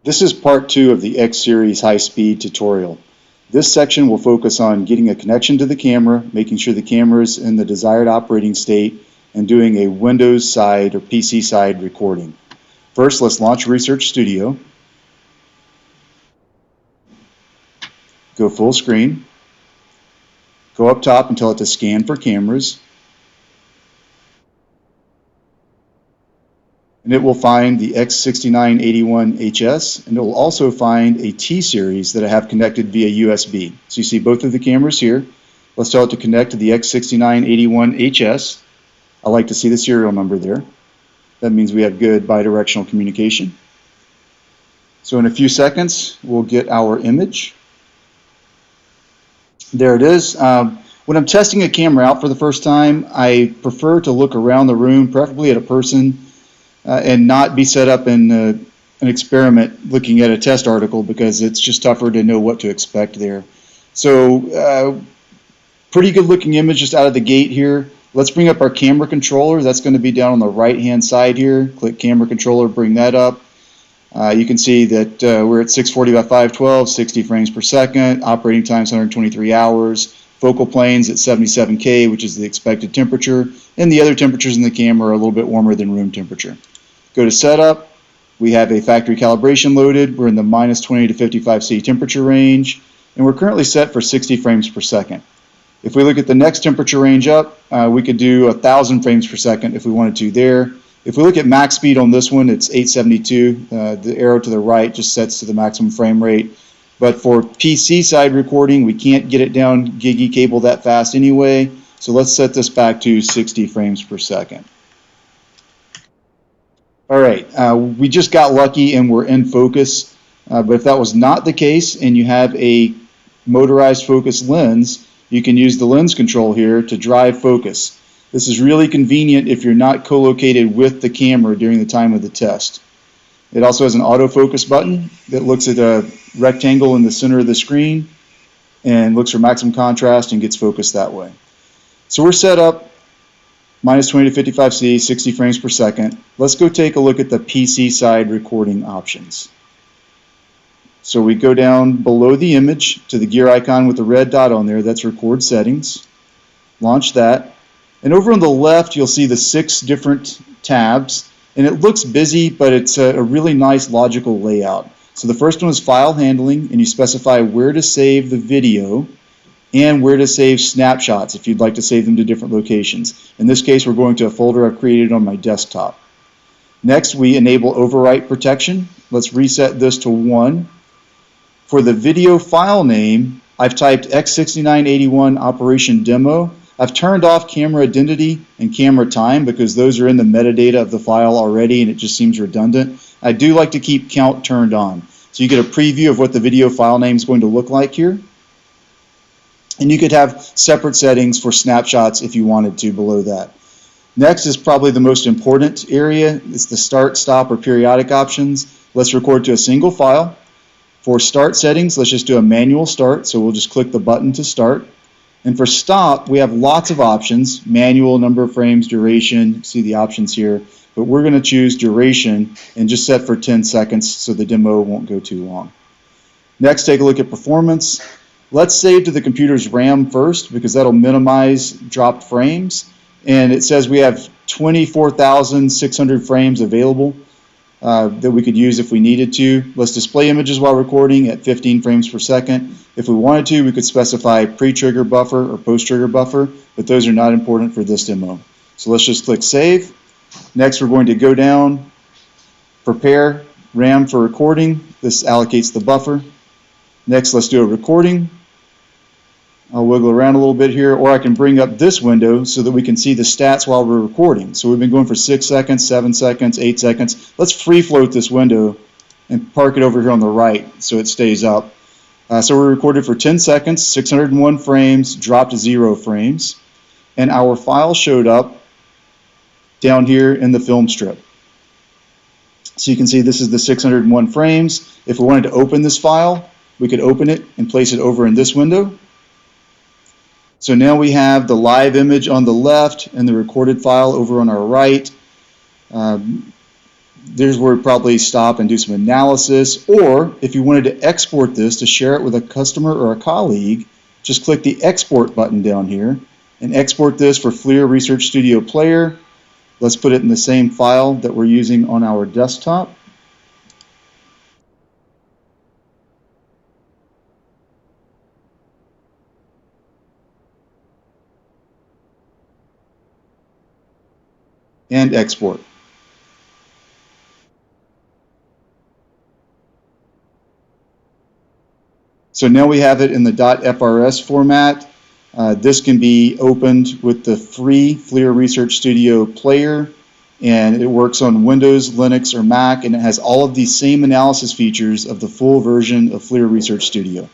This is part 2 of the X Series high-speed tutorial. This section will focus on getting a connection to the camera, making sure the camera is in the desired operating state, and doing a Windows side or PC side recording. First, let's launch Research Studio. Go full screen. Go up top and tell it to scan for cameras. And it will find the X6981HS, and it will also find a T series that I have connected via USB. So you see both of the cameras here. Let's tell it to connect to the X6981HS. I like to see the serial number there. That means we have good bidirectional communication. So in a few seconds, we'll get our image. There it is. When I'm testing a camera out for the first time, I prefer to look around the room, preferably at a person, and not be set up in an experiment looking at a test article, because it's just tougher to know what to expect there. So pretty good looking image just out of the gate here. Let's bring up our camera controller. That's going to be down on the right hand side here. Click camera controller, bring that up. You can see that we're at 640 by 512, 60 frames per second, operating times 123 hours, focal planes at 77K, which is the expected temperature, and the other temperatures in the camera are a little bit warmer than room temperature. Go to setup. We have a factory calibration loaded. We're in the minus 20 to 55 C temperature range, and we're currently set for 60 frames per second. If we look at the next temperature range up, we could do 1,000 frames per second if we wanted to there. If we look at max speed on this one, it's 872. The arrow to the right just sets to the maximum frame rate. But for PC side recording, we can't get it down gigi cable that fast anyway. So let's set this back to 60 frames per second. All right, we just got lucky and we're in focus. But if that was not the case and you have a motorized focus lens, you can use the lens control here to drive focus. This is really convenient if you're not co-located with the camera during the time of the test. It also has an autofocus button that looks at a rectangle in the center of the screen and looks for maximum contrast and gets focused that way. So we're set up minus 20 to 55 C, 60 frames per second. Let's go take a look at the PC side recording options. So we go down below the image to the gear icon with the red dot on there. That's record settings. Launch that. And over on the left, you'll see the 6 different tabs. And it looks busy, but it's a really nice logical layout. So the first one is file handling, and you specify where to save the video and where to save snapshots if you'd like to save them to different locations. In this case, we're going to a folder I've created on my desktop. Next, we enable overwrite protection. Let's reset this to 1. For the video file name, I've typed X6981 Operation Demo. I've turned off camera identity and camera time because those are in the metadata of the file already and it just seems redundant. I do like to keep count turned on. So you get a preview of what the video file name is going to look like here. And you could have separate settings for snapshots if you wanted to below that. Next is probably the most important area. It's the start, stop, or periodic options. Let's record to a single file. For start settings, let's just do a manual start. So we'll just click the button to start. And for stop, we have lots of options: manual, number of frames, duration. See the options here. But we're going to choose duration and just set for 10 seconds so the demo won't go too long. Next, take a look at performance. Let's save to the computer's RAM first because that'll minimize dropped frames. And it says we have 24,600 frames available that we could use if we needed to. Let's display images while recording at 15 frames per second. If we wanted to, we could specify pre-trigger buffer or post-trigger buffer, but those are not important for this demo. So let's just click Save. Next, we're going to go down, Prepare RAM for recording. This allocates the buffer. Next, let's do a recording. I'll wiggle around a little bit here, or I can bring up this window so that we can see the stats while we're recording. So we've been going for 6 seconds, 7 seconds, 8 seconds. Let's free float this window and park it over here on the right so it stays up. So we recorded for 10 seconds, 601 frames, dropped 0 frames, and our file showed up down here in the film strip. So you can see this is the 601 frames. If we wanted to open this file, we could open it and place it over in this window. So now we have the live image on the left and the recorded file over on our right. there's where we'd probably stop and do some analysis. Or if you wanted to export this to share it with a customer or a colleague, just click the export button down here and export this for FLIR Research Studio Player. Let's put it in the same file that we're using on our desktop. And export. So now we have it in the .frs format. This can be opened with the free FLIR Research Studio Player, and it works on Windows, Linux, or Mac, and it has all of the same analysis features of the full version of FLIR Research Studio.